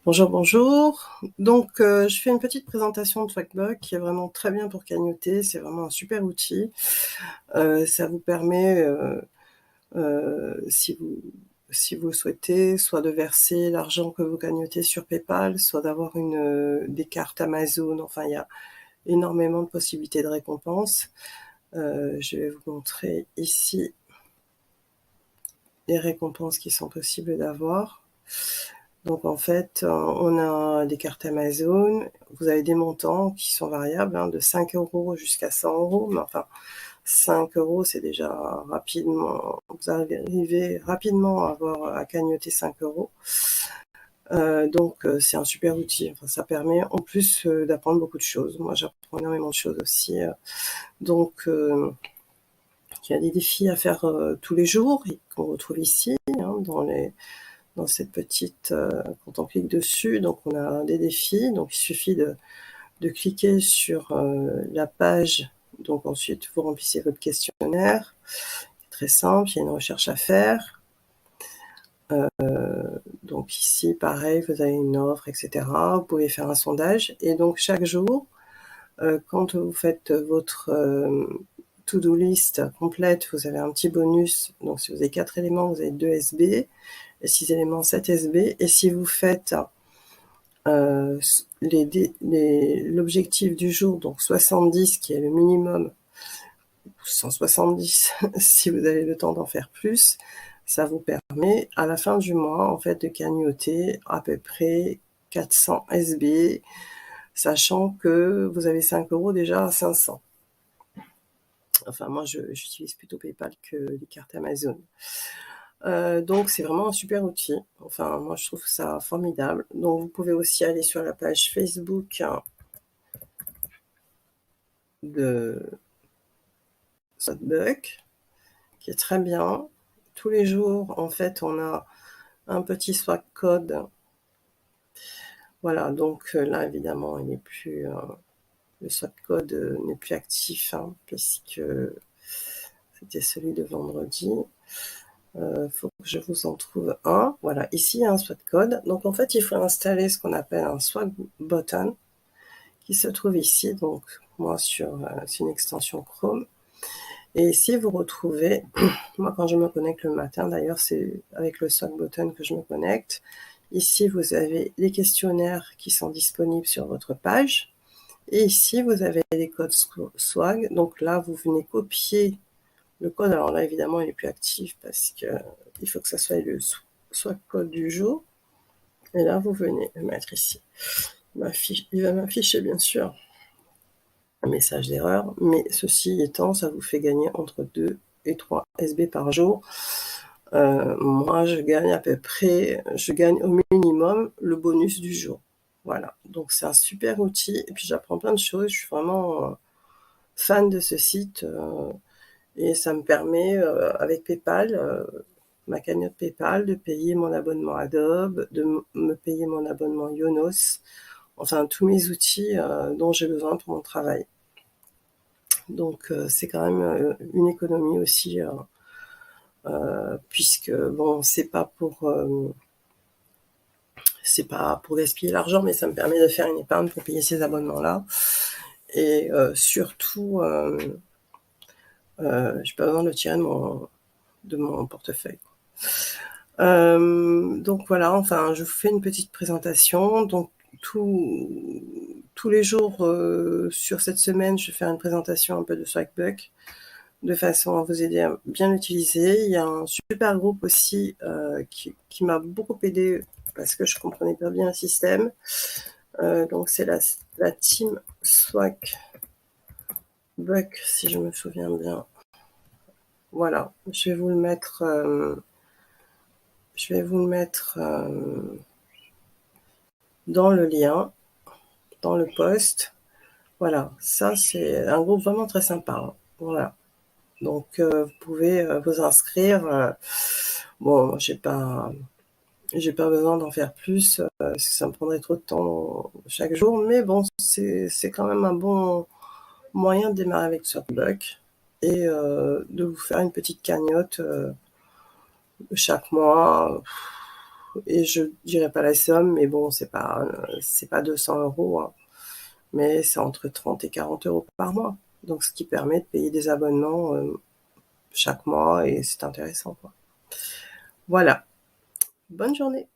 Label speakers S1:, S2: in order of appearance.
S1: Bonjour, bonjour. Donc, je fais une petite présentation de Swagbuck qui est vraiment très bien pour cagnotter. C'est vraiment un super outil. Ça vous permet, si vous souhaitez, soit de verser l'argent que vous cagnotez sur PayPal, soit d'avoir des cartes Amazon. Enfin, il y a énormément de possibilités de récompenses. Je vais vous montrer ici les récompenses qui sont possibles d'avoir. Donc en fait, on a des cartes Amazon, vous avez des montants qui sont variables, de 5 € jusqu'à 100 €, mais enfin 5 € c'est déjà rapidement, vous arrivez rapidement à cagnotter 5 €. Donc c'est un super outil, enfin, ça permet en plus d'apprendre beaucoup de choses. Moi j'apprends énormément de choses aussi. Donc il y a des défis à faire tous les jours qu'on retrouve ici, dans cette petite, quand on clique dessus, donc on a des défis, donc il suffit de cliquer sur la page, donc ensuite vous remplissez votre questionnaire, c'est très simple, il y a une recherche à faire, donc ici pareil, vous avez une offre, etc. Vous pouvez faire un sondage, et donc chaque jour, quand vous faites votre to-do list complète, vous avez un petit bonus, donc si vous avez 4 éléments, vous avez 2 SB, et 6 éléments, 7 SB, et si vous faites l'objectif du jour, donc 70 qui est le minimum, 170 si vous avez le temps d'en faire plus, ça vous permet à la fin du mois en fait de cagnotter à peu près 400 SB, sachant que vous avez 5 € déjà à 500. Enfin moi j'utilise plutôt PayPal que les cartes Amazon. Donc c'est vraiment un super outil. Enfin moi je trouve ça formidable. Donc vous pouvez aussi aller sur la page Facebook de Swagbuck, qui est très bien. Tous les jours, en fait, on a un petit swag code. Voilà, donc là, évidemment, il n'est plus, le swag code n'est plus actif, puisque c'était celui de vendredi. Faut que je vous en trouve un. Voilà, ici, il y a un swag code. Donc, en fait, il faut installer ce qu'on appelle un swag button, qui se trouve ici. Donc, moi, c'est une extension Chrome. Et ici, vous retrouvez, moi quand je me connecte le matin, d'ailleurs c'est avec le swag button que je me connecte, ici vous avez les questionnaires qui sont disponibles sur votre page, et ici vous avez les codes swag, donc là vous venez copier le code, alors là évidemment il n'est plus actif parce qu'il faut que ça soit le swag code du jour, et là vous venez le mettre ici. Il va m'afficher bien sûr un message d'erreur, mais ceci étant, ça vous fait gagner entre 2 et 3 SB par jour. Moi, je gagne au minimum le bonus du jour. Voilà, donc c'est un super outil, et puis j'apprends plein de choses, je suis vraiment fan de ce site, et ça me permet, avec PayPal, ma cagnotte PayPal, de payer mon abonnement Adobe, de me payer mon abonnement Yonos, enfin tous mes outils dont j'ai besoin pour mon travail. Donc c'est quand même une économie aussi, puisque bon, c'est pas pour gaspiller l'argent, mais ça me permet de faire une épargne pour payer ces abonnements-là. Et surtout, j'ai pas besoin de le tirer de mon portefeuille. Donc voilà, enfin, je vous fais une petite présentation. Donc tous les jours sur cette semaine, je vais faire une présentation un peu de Swagbuck, de façon à vous aider à bien l'utiliser. Il y a un super groupe aussi qui m'a beaucoup aidé parce que je comprenais pas bien le système. Donc c'est la team Swagbuck, si je me souviens bien. Voilà, je vais vous le mettre, dans le lien, dans le post. Voilà, ça c'est un groupe vraiment très sympa. Voilà. Donc vous pouvez vous inscrire. Bon, j'ai pas besoin d'en faire plus, parce que ça me prendrait trop de temps chaque jour, mais bon, c'est quand même un bon moyen de démarrer avec Swagbuck et de vous faire une petite cagnotte chaque mois. et je dirais pas la somme, mais bon, c'est pas 200 €, hein, mais c'est entre 30 et 40 € par mois. Donc ce qui permet de payer des abonnements, chaque mois et c'est intéressant, quoi. Voilà, bonne journée.